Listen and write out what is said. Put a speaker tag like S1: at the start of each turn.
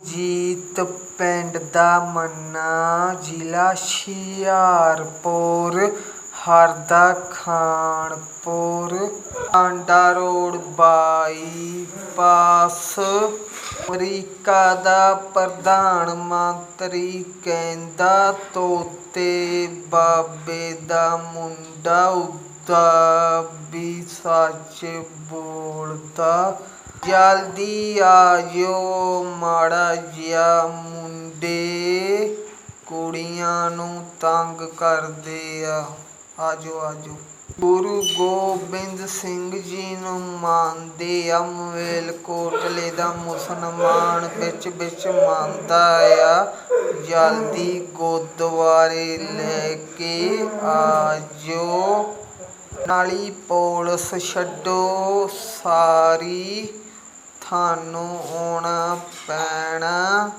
S1: ਜੀਤ ਪਿੰਡ ਦਾ ਮੰਨਾ, ਜ਼ਿਲ੍ਹਾ Hoshiarpur, Harda Khanpur, Tanda road bypass. America ਦਾ ਪ੍ਰਧਾਨ ਮੰਤਰੀ ਕਹਿੰਦਾ ਤੋਤੇ ਬਾਬੇ ਦਾ ਮੁੰਡਾ ਉਦਾਂ ਵੀ ਸੱਚ ਬੋਲਦਾ। ਜਲਦੀ ਆਜੋ ਮਾੜਾ ਜਿਹਾ ਮੁੰਡੇ ਕੁੜੀਆਂ ਨੂੰ ਤੰਗ ਕਰਦੇ ਆ। ਆਜੋ ਆਜੋ। ਗੁਰੂ ਗੋਬਿੰਦ ਸਿੰਘ ਜੀ ਨੂੰ ਮੰਨਦੇ ਆ, ਮਲੇਰਕੋਟਲੇ ਦਾ ਮੁਸਲਮਾਨ ਵਿੱਚ ਮੰਨਦਾ ਆ। ਜਲਦੀ ਗੁਰਦੁਆਰੇ ਲੈ ਕੇ ਆਜੋ। ਨਾਲੀ ਪੁਲਿਸ ਛੱਡੋ ਸਾਰੀ, ਤੁਹਾਨੂੰ ਆਉਣਾ ਪੈਣਾ